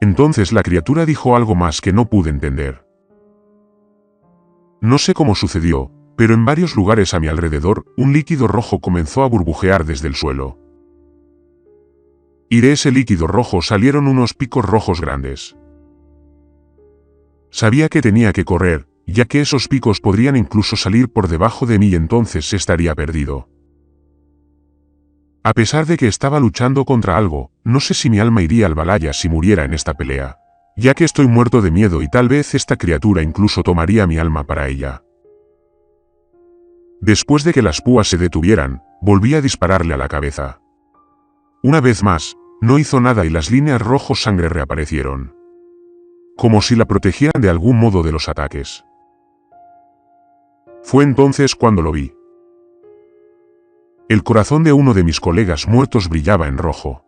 Entonces la criatura dijo algo más que no pude entender. No sé cómo sucedió, pero en varios lugares a mi alrededor, un líquido rojo comenzó a burbujear desde el suelo. Y de ese líquido rojo salieron unos picos rojos grandes. Sabía que tenía que correr, ya que esos picos podrían incluso salir por debajo de mí y entonces estaría perdido. A pesar de que estaba luchando contra algo, no sé si mi alma iría al Valhalla si muriera en esta pelea, ya que estoy muerto de miedo y tal vez esta criatura incluso tomaría mi alma para ella. Después de que las púas se detuvieran, volví a dispararle a la cabeza. Una vez más, no hizo nada y las líneas rojos sangre reaparecieron. Como si la protegieran de algún modo de los ataques. Fue entonces cuando lo vi. El corazón de uno de mis colegas muertos brillaba en rojo.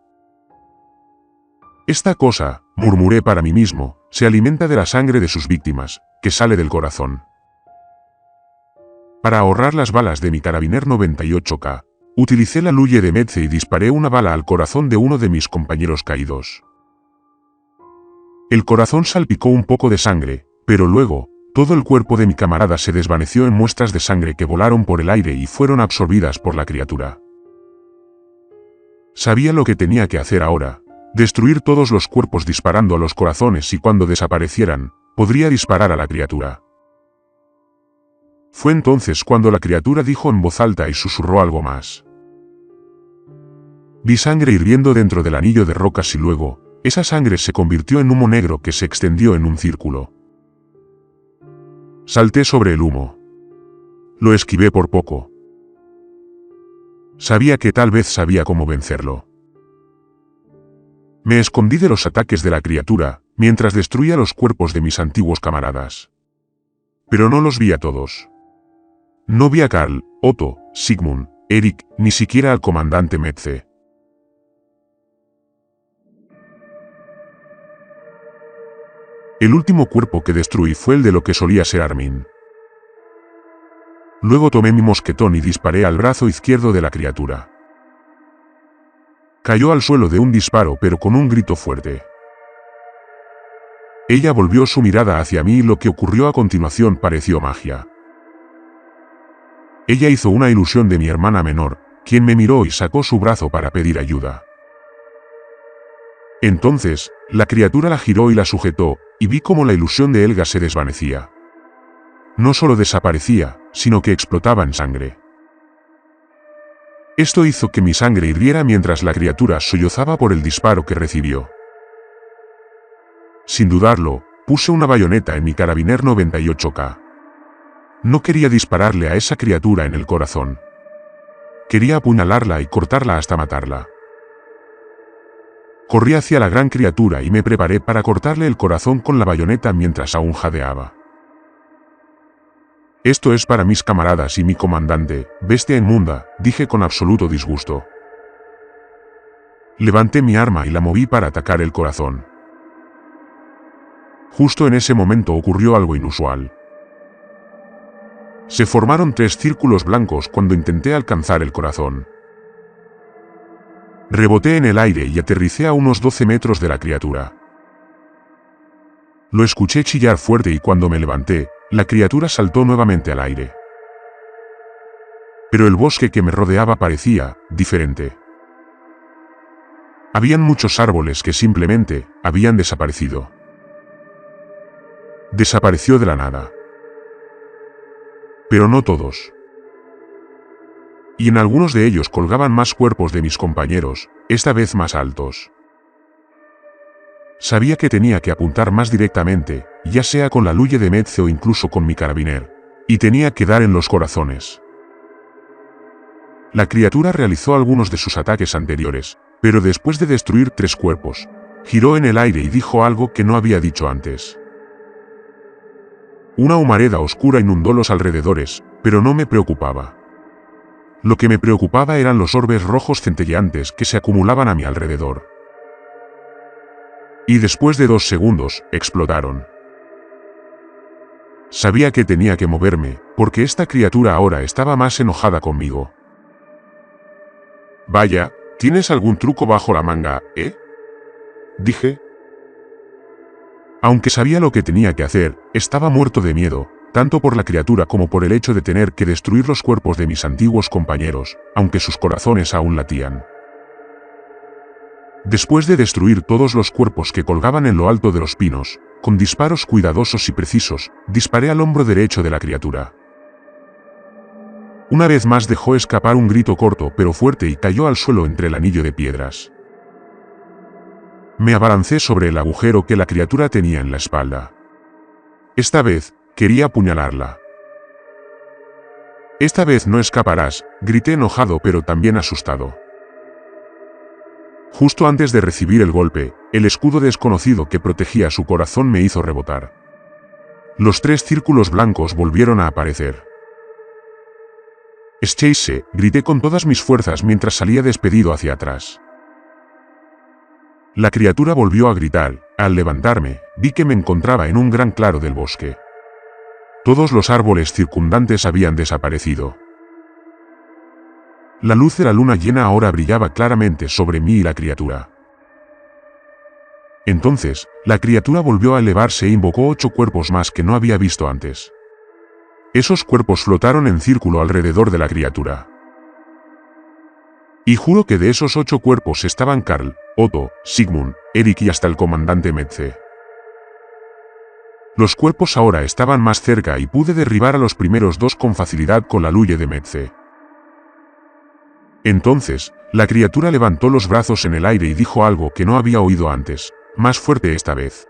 Esta cosa, murmuré para mí mismo, se alimenta de la sangre de sus víctimas, que sale del corazón. Para ahorrar las balas de mi carabiner 98K, utilicé la Luye de Metze y disparé una bala al corazón de uno de mis compañeros caídos. El corazón salpicó un poco de sangre, pero luego, todo el cuerpo de mi camarada se desvaneció en muestras de sangre que volaron por el aire y fueron absorbidas por la criatura. Sabía lo que tenía que hacer ahora, destruir todos los cuerpos disparando a los corazones y cuando desaparecieran, podría disparar a la criatura. Fue entonces cuando la criatura dijo en voz alta y susurró algo más. Vi sangre hirviendo dentro del anillo de rocas y luego, esa sangre se convirtió en humo negro que se extendió en un círculo. Salté sobre el humo. Lo esquivé por poco. Sabía que tal vez sabía cómo vencerlo. Me escondí de los ataques de la criatura, mientras destruía los cuerpos de mis antiguos camaradas. Pero no los vi a todos. No vi a Karl, Otto, Sigmund, Erik, ni siquiera al comandante Metze. El último cuerpo que destruí fue el de lo que solía ser Armin. Luego tomé mi mosquetón y disparé al brazo izquierdo de la criatura. Cayó al suelo de un disparo pero con un grito fuerte. Ella volvió su mirada hacia mí y lo que ocurrió a continuación pareció magia. Ella hizo una ilusión de mi hermana menor, quien me miró y sacó su brazo para pedir ayuda. Entonces, la criatura la giró y la sujetó, y vi cómo la ilusión de Helga se desvanecía. No solo desaparecía, sino que explotaba en sangre. Esto hizo que mi sangre hirviera mientras la criatura sollozaba por el disparo que recibió. Sin dudarlo, puse una bayoneta en mi carabiner 98K. No quería dispararle a esa criatura en el corazón. Quería apuñalarla y cortarla hasta matarla. Corrí hacia la gran criatura y me preparé para cortarle el corazón con la bayoneta mientras aún jadeaba. Esto es para mis camaradas y mi comandante, bestia inmunda, dije con absoluto disgusto. Levanté mi arma y la moví para atacar el corazón. Justo en ese momento ocurrió algo inusual. Se formaron 3 círculos blancos cuando intenté alcanzar el corazón. Reboté en el aire y aterricé a unos 12 metros de la criatura. Lo escuché chillar fuerte y cuando me levanté, la criatura saltó nuevamente al aire. Pero el bosque que me rodeaba parecía diferente. Habían muchos árboles que simplemente habían desaparecido. Desapareció de la nada. Pero no todos. Y en algunos de ellos colgaban más cuerpos de mis compañeros, esta vez más altos. Sabía que tenía que apuntar más directamente, ya sea con la Luye de Metze o incluso con mi carabiner, y tenía que dar en los corazones. La criatura realizó algunos de sus ataques anteriores, pero después de destruir 3 cuerpos, giró en el aire y dijo algo que no había dicho antes. Una humareda oscura inundó los alrededores, pero no me preocupaba. Lo que me preocupaba eran los orbes rojos centelleantes que se acumulaban a mi alrededor. Y después de 2 segundos, explotaron. Sabía que tenía que moverme, porque esta criatura ahora estaba más enojada conmigo. Vaya, ¿tienes algún truco bajo la manga, dije. Aunque sabía lo que tenía que hacer, estaba muerto de miedo, tanto por la criatura como por el hecho de tener que destruir los cuerpos de mis antiguos compañeros, aunque sus corazones aún latían. Después de destruir todos los cuerpos que colgaban en lo alto de los pinos, con disparos cuidadosos y precisos, disparé al hombro derecho de la criatura. Una vez más dejó escapar un grito corto pero fuerte y cayó al suelo entre el anillo de piedras. Me abalancé sobre el agujero que la criatura tenía en la espalda. Esta vez, quería apuñalarla. Esta vez no escaparás, grité enojado pero también asustado. Justo antes de recibir el golpe, el escudo desconocido que protegía su corazón me hizo rebotar. Los 3 círculos blancos volvieron a aparecer. «Chase», grité con todas mis fuerzas mientras salía despedido hacia atrás. La criatura volvió a gritar. Al levantarme, vi que me encontraba en un gran claro del bosque. Todos los árboles circundantes habían desaparecido. La luz de la luna llena ahora brillaba claramente sobre mí y la criatura. Entonces, la criatura volvió a elevarse e invocó 8 cuerpos más que no había visto antes. Esos cuerpos flotaron en círculo alrededor de la criatura. Y juro que de esos 8 cuerpos estaban Carl, Otto, Sigmund, Eric y hasta el comandante Metze. Los cuerpos ahora estaban más cerca y pude derribar a los primeros 2 con facilidad con la luye de Metze. Entonces, la criatura levantó los brazos en el aire y dijo algo que no había oído antes, más fuerte esta vez.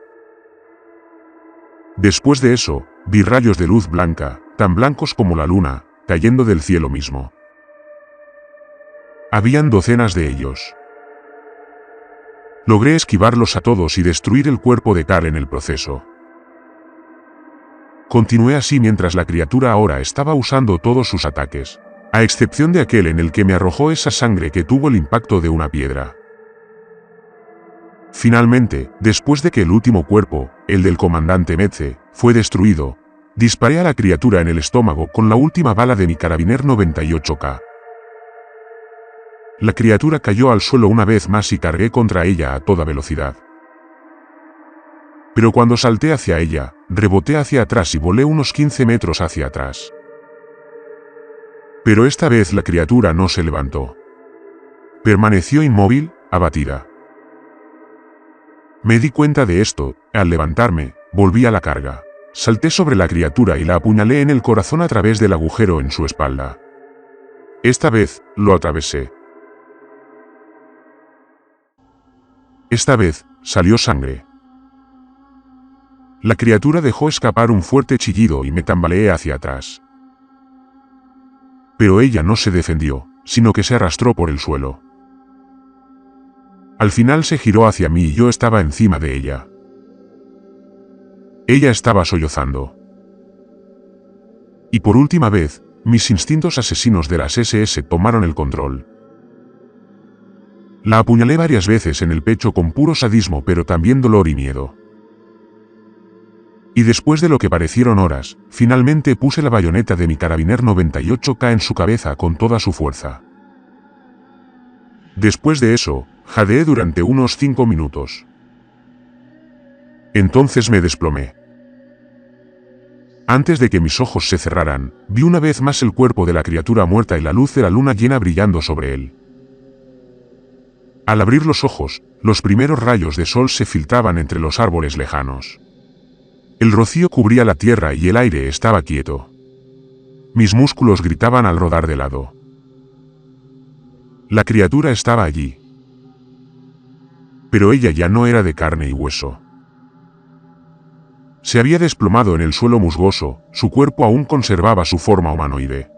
Después de eso, vi rayos de luz blanca, tan blancos como la luna, cayendo del cielo mismo. Habían docenas de ellos. Logré esquivarlos a todos y destruir el cuerpo de Carl en el proceso. Continué así mientras la criatura ahora estaba usando todos sus ataques, a excepción de aquel en el que me arrojó esa sangre que tuvo el impacto de una piedra. Finalmente, después de que el último cuerpo, el del comandante Metze, fue destruido, disparé a la criatura en el estómago con la última bala de mi carabiner 98K. La criatura cayó al suelo una vez más y cargué contra ella a toda velocidad. Pero cuando salté hacia ella, reboté hacia atrás y volé unos 15 metros hacia atrás. Pero esta vez la criatura no se levantó. Permaneció inmóvil, abatida. Me di cuenta de esto. Al levantarme, volví a la carga. Salté sobre la criatura y la apuñalé en el corazón a través del agujero en su espalda. Esta vez, lo atravesé. Esta vez, salió sangre. La criatura dejó escapar un fuerte chillido y me tambaleé hacia atrás. Pero ella no se defendió, sino que se arrastró por el suelo. Al final se giró hacia mí y yo estaba encima de ella. Ella estaba sollozando. Y por última vez, mis instintos asesinos de las SS tomaron el control. La apuñalé varias veces en el pecho con puro sadismo pero también dolor y miedo. Y después de lo que parecieron horas, finalmente puse la bayoneta de mi carabiner 98K en su cabeza con toda su fuerza. Después de eso, jadeé durante unos 5 minutos. Entonces me desplomé. Antes de que mis ojos se cerraran, vi una vez más el cuerpo de la criatura muerta y la luz de la luna llena brillando sobre él. Al abrir los ojos, los primeros rayos de sol se filtraban entre los árboles lejanos. El rocío cubría la tierra y el aire estaba quieto. Mis músculos gritaban al rodar de lado. La criatura estaba allí. Pero ella ya no era de carne y hueso. Se había desplomado en el suelo musgoso, su cuerpo aún conservaba su forma humanoide.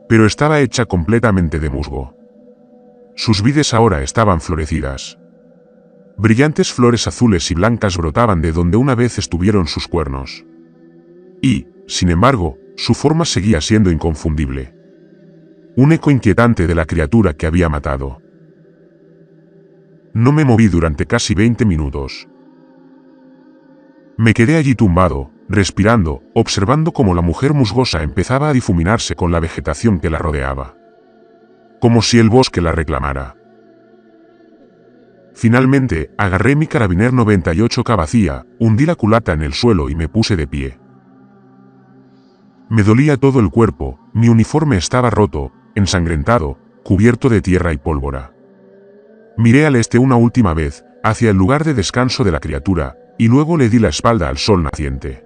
Pero estaba hecha completamente de musgo. Sus vides ahora estaban florecidas. Brillantes flores azules y blancas brotaban de donde una vez estuvieron sus cuernos. Y, sin embargo, su forma seguía siendo inconfundible. Un eco inquietante de la criatura que había matado. No me moví durante casi 20 minutos. Me quedé allí tumbado, respirando, observando cómo la mujer musgosa empezaba a difuminarse con la vegetación que la rodeaba. Como si el bosque la reclamara. Finalmente, agarré mi carabiner 98K vacía, hundí la culata en el suelo y me puse de pie. Me dolía todo el cuerpo, mi uniforme estaba roto, ensangrentado, cubierto de tierra y pólvora. Miré al este una última vez, hacia el lugar de descanso de la criatura, y luego le di la espalda al sol naciente.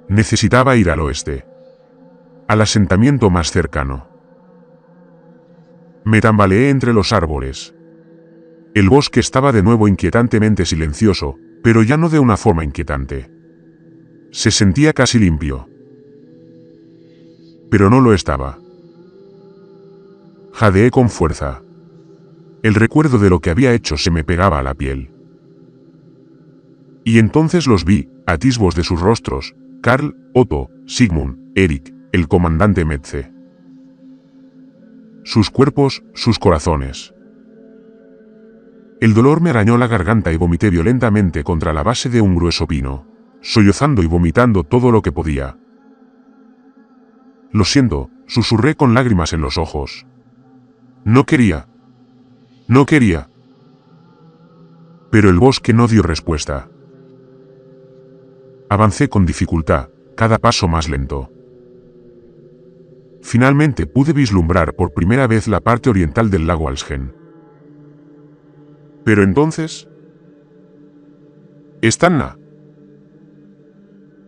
Necesitaba ir al oeste. Al asentamiento más cercano. Me tambaleé entre los árboles. El bosque estaba de nuevo inquietantemente silencioso, pero ya no de una forma inquietante. Se sentía casi limpio. Pero no lo estaba. Jadeé con fuerza. El recuerdo de lo que había hecho se me pegaba a la piel. Y entonces los vi, atisbos de sus rostros, Karl, Otto, Sigmund, Erik, el comandante Metze. Sus cuerpos, sus corazones. El dolor me arañó la garganta y vomité violentamente contra la base de un grueso pino, sollozando y vomitando todo lo que podía. Lo siento, susurré con lágrimas en los ojos. No quería. No quería. Pero el bosque no dio respuesta. Avancé con dificultad, cada paso más lento. Finalmente pude vislumbrar por primera vez la parte oriental del lago Alsgen. Pero entonces... ¡Stanna!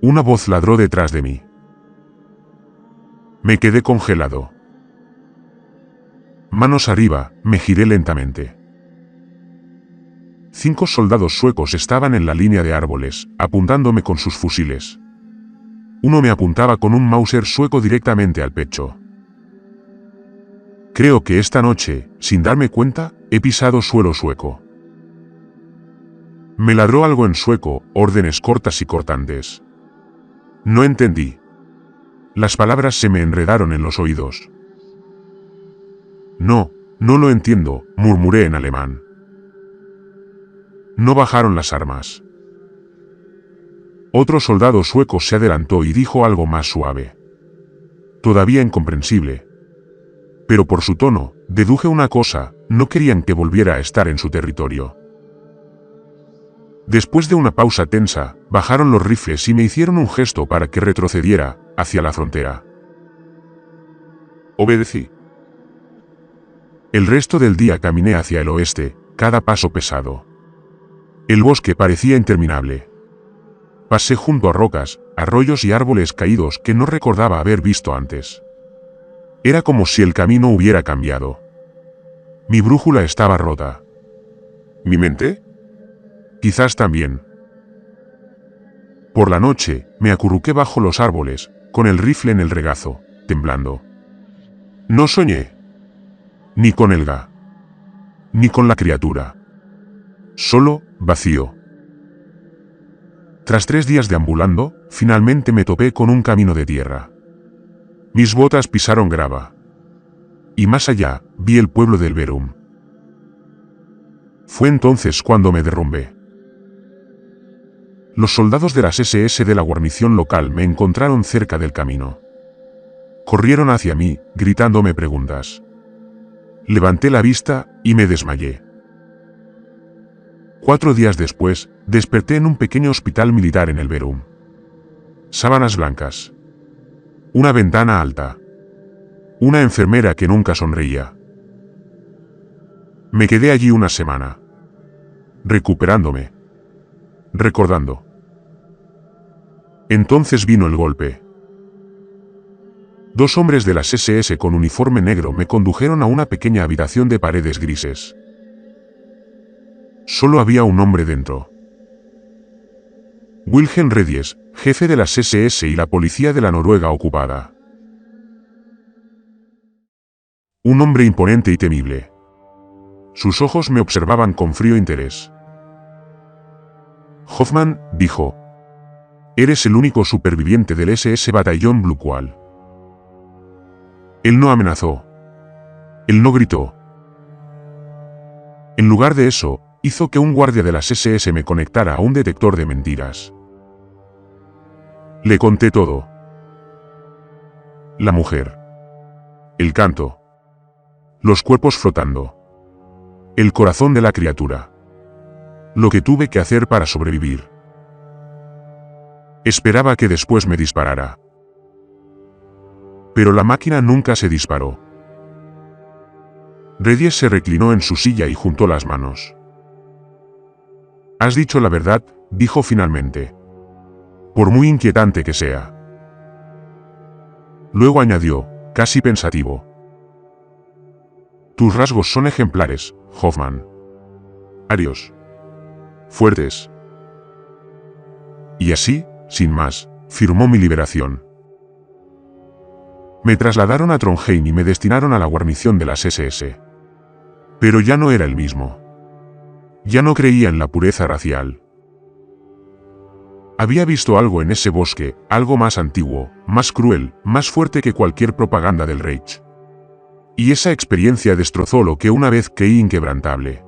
Una voz ladró detrás de mí. Me quedé congelado. Manos arriba, me giré lentamente. 5 soldados suecos estaban en la línea de árboles, apuntándome con sus fusiles. Uno me apuntaba con un Mauser sueco directamente al pecho. Creo que esta noche, sin darme cuenta, he pisado suelo sueco. Me ladró algo en sueco, órdenes cortas y cortantes. No entendí. Las palabras se me enredaron en los oídos. No, no lo entiendo, murmuré en alemán. No bajaron las armas. Otro soldado sueco se adelantó y dijo algo más suave. Todavía incomprensible. Pero por su tono, deduje una cosa, no querían que volviera a estar en su territorio. Después de una pausa tensa, bajaron los rifles y me hicieron un gesto para que retrocediera, hacia la frontera. Obedecí. El resto del día caminé hacia el oeste, cada paso pesado. El bosque parecía interminable. Pasé junto a rocas, arroyos y árboles caídos que no recordaba haber visto antes. Era como si el camino hubiera cambiado. Mi brújula estaba rota. ¿Mi mente? Quizás también. Por la noche, me acurruqué bajo los árboles, con el rifle en el regazo, temblando. No soñé. Ni con Helga. Ni con la criatura. Solo, vacío. Tras 3 días deambulando, finalmente me topé con un camino de tierra. Mis botas pisaron grava. Y más allá, vi el pueblo del Verum. Fue entonces cuando me derrumbé. Los soldados de las SS de la guarnición local me encontraron cerca del camino. Corrieron hacia mí, gritándome preguntas. Levanté la vista, y me desmayé. 4 días después, desperté en un pequeño hospital militar en el Verum. Sábanas blancas. Una ventana alta. Una enfermera que nunca sonreía. Me quedé allí una semana. Recuperándome. Recordando. Entonces vino el golpe. 2 hombres de las SS con uniforme negro me condujeron a una pequeña habitación de paredes grises. Solo había un hombre dentro. Wilhelm Redies, jefe de las SS y la policía de la Noruega ocupada. Un hombre imponente y temible. Sus ojos me observaban con frío interés. Hoffmann, dijo. Eres el único superviviente del SS Batallón Bluqual. Él no amenazó. Él no gritó. En lugar de eso, hizo que un guardia de las SS me conectara a un detector de mentiras. Le conté todo. La mujer. El canto. Los cuerpos flotando. El corazón de la criatura. Lo que tuve que hacer para sobrevivir. Esperaba que después me disparara. Pero la máquina nunca se disparó. Reyes se reclinó en su silla y juntó las manos. «Has dicho la verdad», dijo finalmente. «Por muy inquietante que sea». Luego añadió, casi pensativo. «Tus rasgos son ejemplares, Hoffman. Arios. Fuertes». Y así, sin más, firmó mi liberación. Me trasladaron a Trondheim y me destinaron a la guarnición de las SS. Pero ya no era el mismo. Ya no creía en la pureza racial. Había visto algo en ese bosque, algo más antiguo, más cruel, más fuerte que cualquier propaganda del Reich. Y esa experiencia destrozó lo que una vez creí inquebrantable.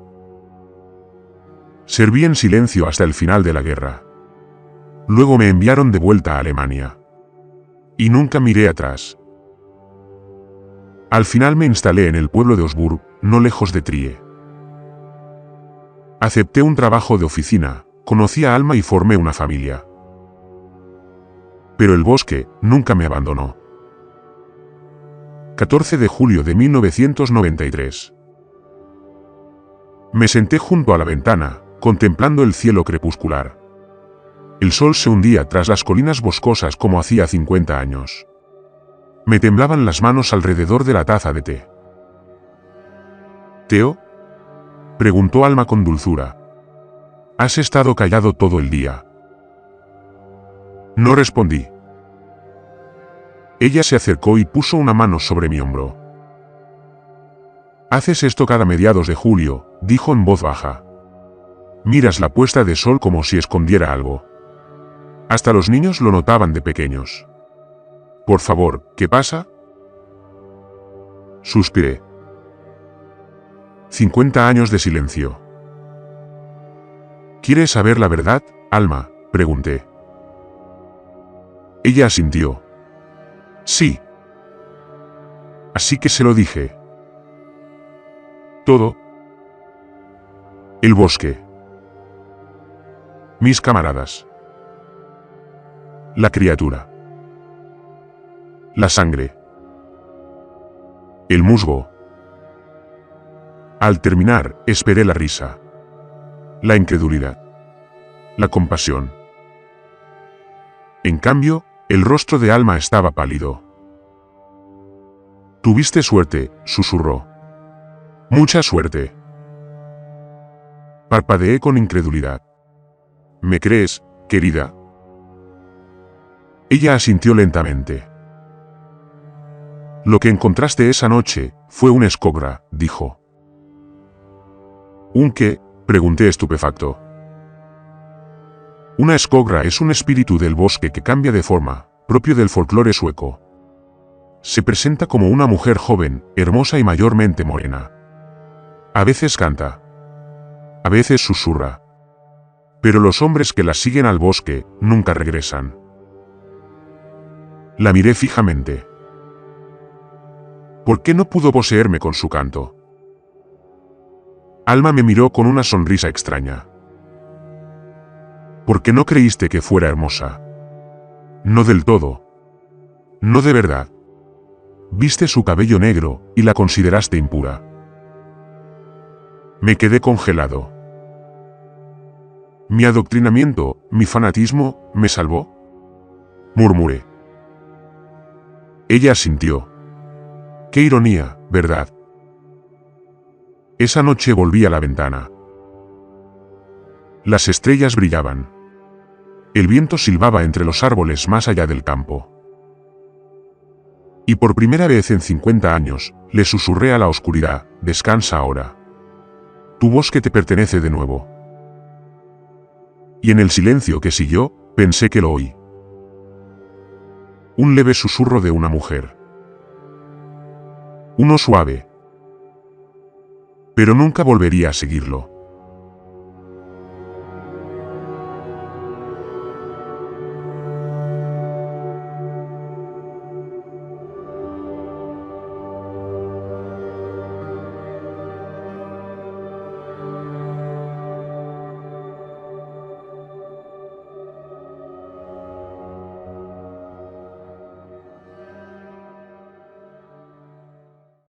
Serví en silencio hasta el final de la guerra. Luego me enviaron de vuelta a Alemania. Y nunca miré atrás. Al final me instalé en el pueblo de Osburg, no lejos de Trie. Acepté un trabajo de oficina, conocí a Alma y formé una familia. Pero el bosque nunca me abandonó. 14 de julio de 1993. Me senté junto a la ventana, contemplando el cielo crepuscular. El sol se hundía tras las colinas boscosas como hacía 50 años. Me temblaban las manos alrededor de la taza de té. «¿Teo?», preguntó Alma con dulzura. «Has estado callado todo el día». No respondí. Ella se acercó y puso una mano sobre mi hombro. «Haces esto cada mediados de julio», dijo en voz baja. «Miras la puesta de sol como si escondiera algo. Hasta los niños lo notaban de pequeños». «Por favor, ¿qué pasa?». Suspiré. 50 años de silencio. «¿Quieres saber la verdad, Alma?», pregunté. Ella asintió. «Sí». Así que se lo dije. Todo. El bosque. Mis camaradas. La criatura. La sangre. El musgo. Al terminar, esperé la risa. La incredulidad. La compasión. En cambio, el rostro de Alma estaba pálido. «Tuviste suerte», susurró. «Mucha suerte». Parpadeé con incredulidad. «¿Me crees, querida?». Ella asintió lentamente. «Lo que encontraste esa noche fue un escogra», dijo. «¿Un qué?», pregunté estupefacto. Una escogra es un espíritu del bosque que cambia de forma, propio del folclore sueco. Se presenta como una mujer joven, hermosa y mayormente morena. A veces canta. A veces susurra. Pero los hombres que la siguen al bosque nunca regresan. La miré fijamente. ¿Por qué no pudo poseerme con su canto? Alma me miró con una sonrisa extraña. ¿Por qué no creíste que fuera hermosa? No del todo. No de verdad. Viste su cabello negro y la consideraste impura. Me quedé congelado. ¿Mi adoctrinamiento, mi fanatismo, me salvó?, murmuré. Ella asintió. Qué ironía, ¿verdad? Esa noche volví a la ventana. Las estrellas brillaban. El viento silbaba entre los árboles más allá del campo. Y por primera vez en 50 años, le susurré a la oscuridad, descansa ahora. Tu bosque te pertenece de nuevo. Y en el silencio que siguió, pensé que lo oí. Un leve susurro de una mujer. Uno suave. Pero nunca volvería a seguirlo.